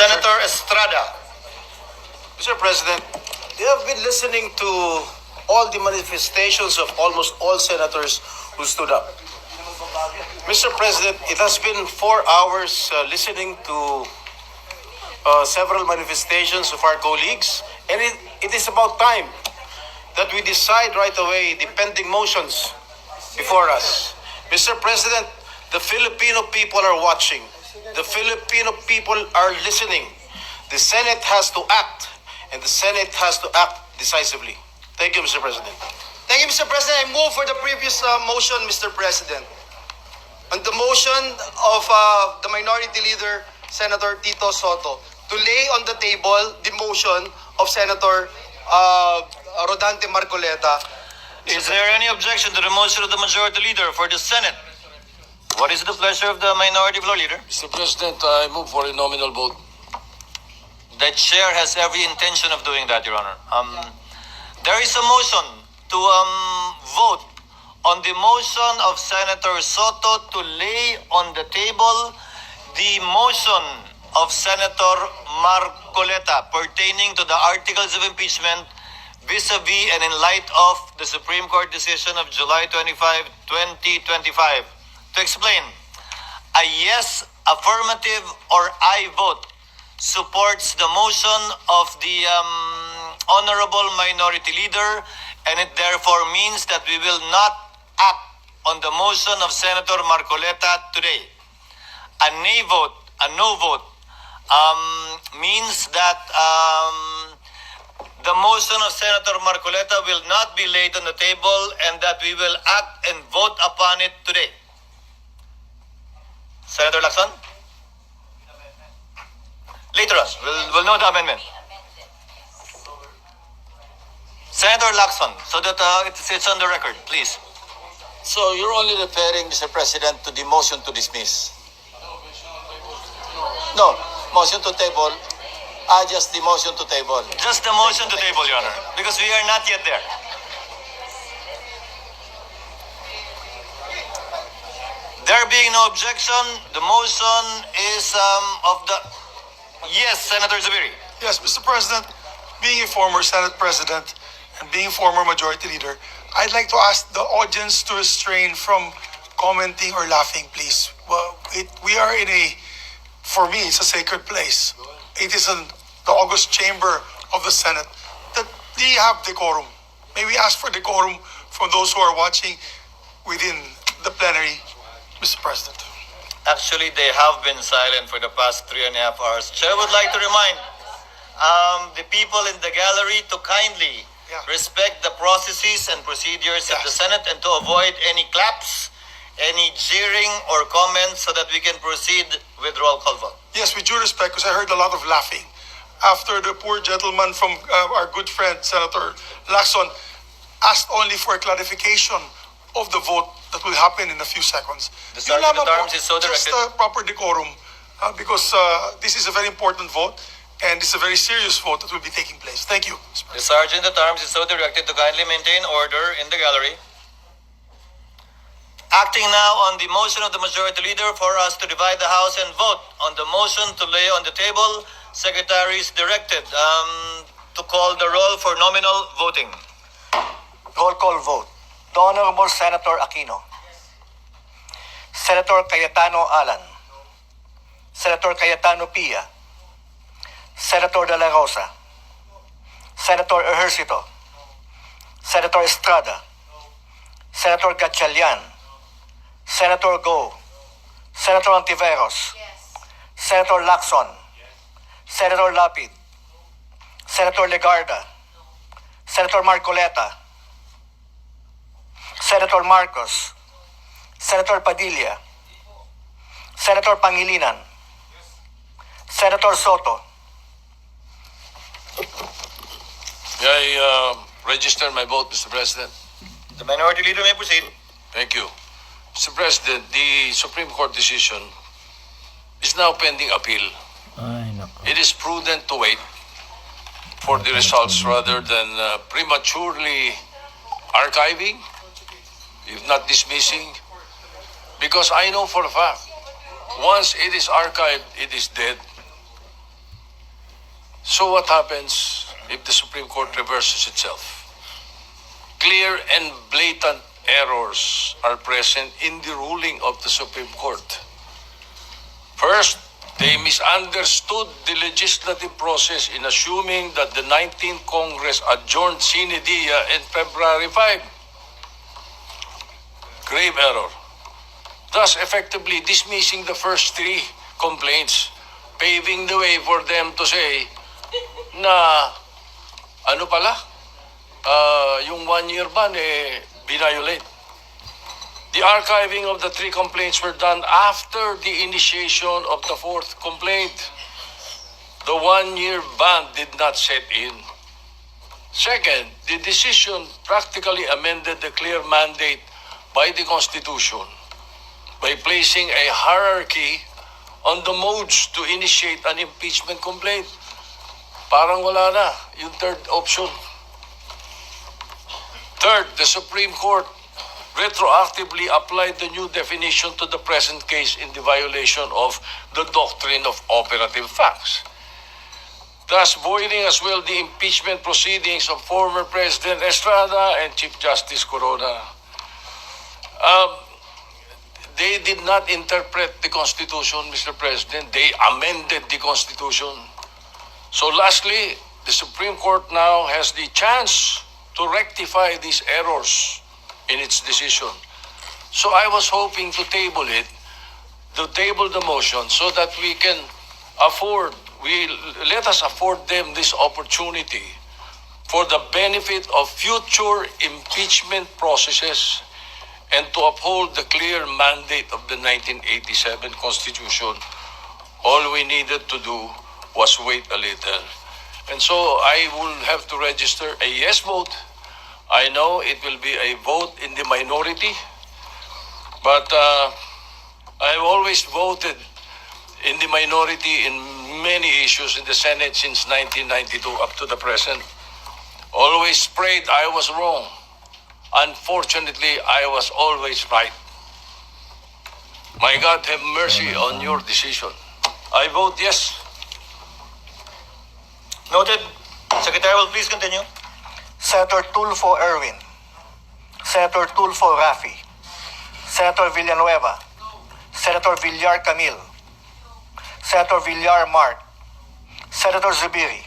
Senator Estrada. Mr. President, you have been listening to all the manifestations of almost all senators who stood up. Mr. President, it has been 4 hours listening to several manifestations of our colleagues, and it is about time that we decide right away the pending motions before us. Mr. President, the Filipino people are watching. The Filipino people are listening. The Senate has to act, and the Senate has to act decisively. Thank you, Mr. President. Thank you, Mr. President. I move for the previous motion, Mr. President. On the motion of the Minority Leader, Senator Tito Soto, to lay on the table the motion of Senator Rodante Marcoleta. Is there any objection to the motion of the Majority Leader for the Senate? What is the pleasure of the Minority Floor Leader? Mr. President, I move for a nominal vote. The Chair has every intention of doing that, Your Honor. There is a motion to vote on the motion of Senator Soto to lay on the table the motion of Senator Marcoleta pertaining to the articles of impeachment vis-a-vis and in light of the Supreme Court decision of July 25, 2025. To explain, a yes, affirmative, or aye vote supports the motion of the Honorable Minority Leader, and it therefore means that we will not act on the motion of Senator Marcoleta today. A nay vote, a no vote, means that the motion of Senator Marcoleta will not be laid on the table and that we will act and vote upon it today. Senator Lacson? Later on, we'll know the amendment. Senator Lacson, so that it's on the record, please. So you're only referring, Mr. President, to the motion to dismiss? No, motion to table. Just the motion to table. Just the motion to table, Your Honor, because we are not yet there. There being no objection, the motion is of the... Yes, Senator Zubiri. Yes, Mr. President, being a former Senate President and being former Majority Leader, I'd like to ask the audience to restrain from commenting or laughing, please. Well, we are in a, for me, it's a sacred place. It is in the August chamber of the Senate that we have decorum. May we ask for decorum from those who are watching within the plenary, Mr. President. Actually, they have been silent for the past 3.5 hours. Chair would like to remind the people in the gallery to kindly respect the processes and procedures of the Senate and to avoid any claps, any jeering or comments so that we can proceed with roll call vote. Yes, with due respect, because I heard a lot of laughing after the poor gentleman from our good friend, Senator Lacson, asked only for a clarification of the vote that will happen in a few seconds. The Sergeant at Arms is so directed. Just proper decorum, because this is a very important vote, and it's a very serious vote that will be taking place. Thank you. The Sergeant at Arms is so directed to kindly maintain order in the gallery. Acting now on the motion of the Majority Leader for us to divide the House and vote on the motion to lay on the table, Secretary is directed to call the roll for nominal voting. Roll call vote. The Honorable Senator Aquino. Senator Cayetano Alan. Senator Cayetano Pia. Senator De La Rosa. Senator Ejercito. Senator Estrada. Senator Gatchalian. Senator Go. Senator Ontiveros. Senator Lacson. Senator Lapid. Senator Legarda. Senator Marcoleta. Senator Marcos. Senator Padilla. Senator Pangilinan. Senator Soto. May I register my vote, Mr. President? The Minority Leader may proceed. Thank you. Mr. President, the Supreme Court decision is now pending appeal. It is prudent to wait for the results rather than prematurely archiving, if not dismissing, because I know for a fact, once it is archived, it is dead. So what happens if the Supreme Court reverses itself? Clear and blatant errors are present in the ruling of the Supreme Court. First, they misunderstood the legislative process in assuming that the 19th Congress adjourned sine die in February 5. Grave error. Thus effectively dismissing the first three complaints, paving the way for them to say na ano pala, yung 1 year ban binayolate. The archiving of the three complaints were done after the initiation of the fourth complaint. The 1 year ban did not set in. Second, the decision practically amended the clear mandate by the Constitution by placing a hierarchy on the modes to initiate an impeachment complaint. Parang wala na yung third option. Third, the Supreme Court retroactively applied the new definition to the present case in the violation of the doctrine of operative facts, thus voiding as well the impeachment proceedings of former President Estrada and Chief Justice Corona. They did not interpret the Constitution, Mr. President. They amended the Constitution. So lastly, the Supreme Court now has the chance to rectify these errors in its decision. So I was hoping to table the motion so that we can let us afford them this opportunity for the benefit of future impeachment processes and to uphold the clear mandate of the 1987 Constitution. All we needed to do was wait a little. And so I will have to register a yes vote. I know it will be a vote in the minority, but I've always voted in the minority in many issues in the Senate since 1992 up to the present. Always prayed I was wrong. Unfortunately, I was always right. My God have mercy on your decision. I vote yes. Noted. Secretary will please continue. Senator Tulfo Erwin, Senator Tulfo Rafi, Senator Villanueva, Senator Villar Camille, Senator Villar Mart, Senator Zubiri,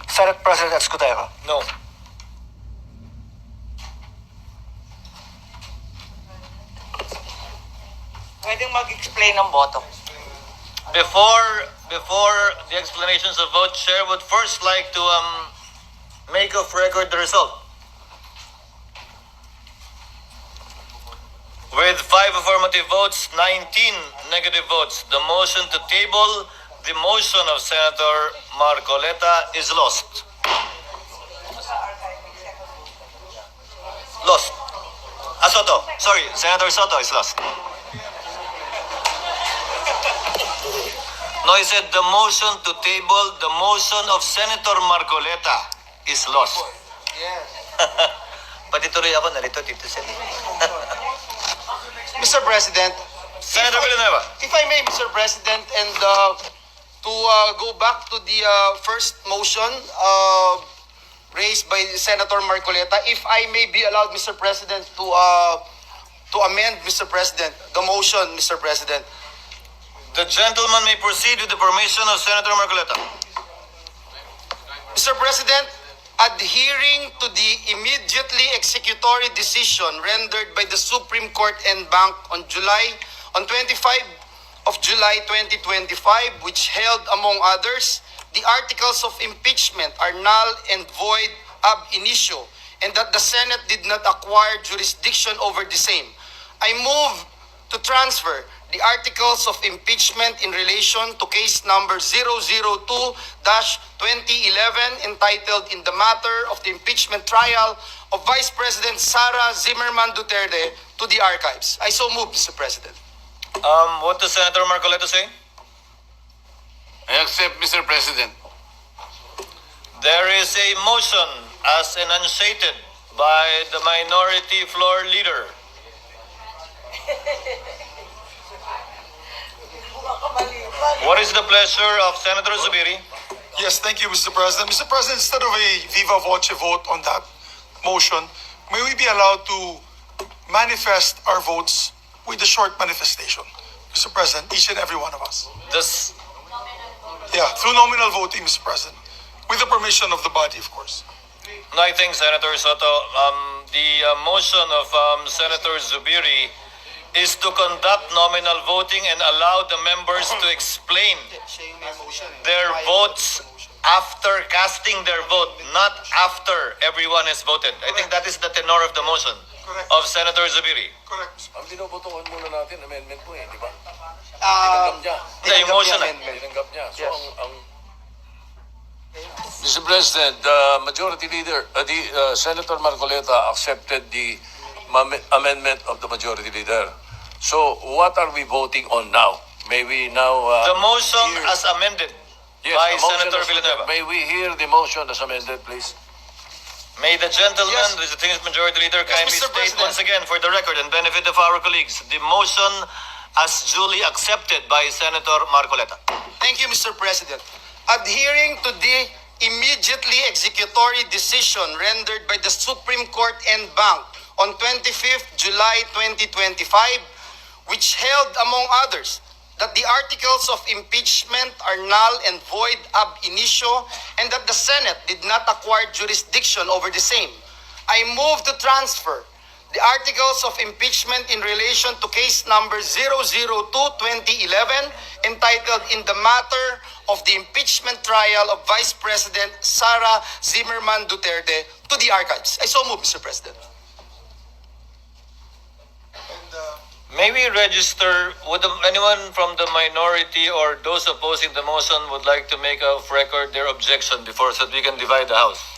Senate President Escudero. No. Pwedeng mag-explain ng boto. Before the explanations of vote, Chair would first like to make of record the result. With 5 affirmative votes, 19 negative votes, the motion to table the motion of Senator Marcoleta is lost. Lost. Soto. Sorry, Senator Soto is lost. No, he said the motion to table the motion of Senator Marcoleta is lost. Yes. Pati tuloy ako, nalito dito siya. Mr. President, Senator Villanueva. if I may, Mr. President, and to go back to the first motion raised by Senator Marcoleta, if I may be allowed, Mr. President, to amend, Mr. President, the motion, Mr. President. The gentleman may proceed with the permission of Senator Marcoleta. Mr. President, adhering to the immediately executory decision rendered by the Supreme Court en banc on 25 of July 2025, which held, among others, the articles of impeachment are null and void ab initio, and that the Senate did not acquire jurisdiction over the same. I move to transfer the articles of impeachment in relation to case number 002-2011 entitled in the matter of the impeachment trial of Vice President Sara Zimmerman Duterte to the archives. I so move, Mr. President. What does Senator Marcoleta say? I accept, Mr. President. There is a motion as enunciated by the minority floor leader. What is the pleasure of Senator Zubiri? Yes, thank you, Mr. President. Mr. President, instead of a viva voce vote on that motion, may we be allowed to manifest our votes with a short manifestation? Mr. President, each and every one of us. This, Yeah, through nominal voting, Mr. President. With the permission of the body, of course. no, I think, Senator Soto, the motion of Senator Zubiri is to conduct nominal voting and allow the members to explain their votes after casting their vote, not after everyone has voted. I think that is the tenor of the motion Correct. of Senator Zubiri. Correct. Ang binobotohan muna natin, amendment po eh, di ba? Ah, Tinanggap niya. Hindi, yung motion na. Tinanggap niya. So, Yes. ang Mr. President, the Majority Leader, Senator Marcoleta accepted the amendment of the Majority Leader. So, what are we voting on now? May we now... The motion hear- as amended Yes, by the motion Senator as- Villanueva. May we hear the motion as amended, please? May the gentleman, Yes. the distinguished majority leader, kindly Mr. state President. once again for the record and benefit of our colleagues, the motion as duly accepted by Senator Marcoleta. Thank you, Mr. President. Adhering to the immediately executory decision rendered by the Supreme Court en banc on 25th July 2025, which held, among others, that the articles of impeachment are null and void ab initio and that the Senate did not acquire jurisdiction over the same, I move to transfer the articles of impeachment in relation to case number 002-2011 entitled in the matter of the impeachment trial of Vice President Sara Zimmerman Duterte to the archives. I so move, Mr. President. May we register, would anyone from the minority or those opposing the motion would like to make of record their objection before so that we can divide the House?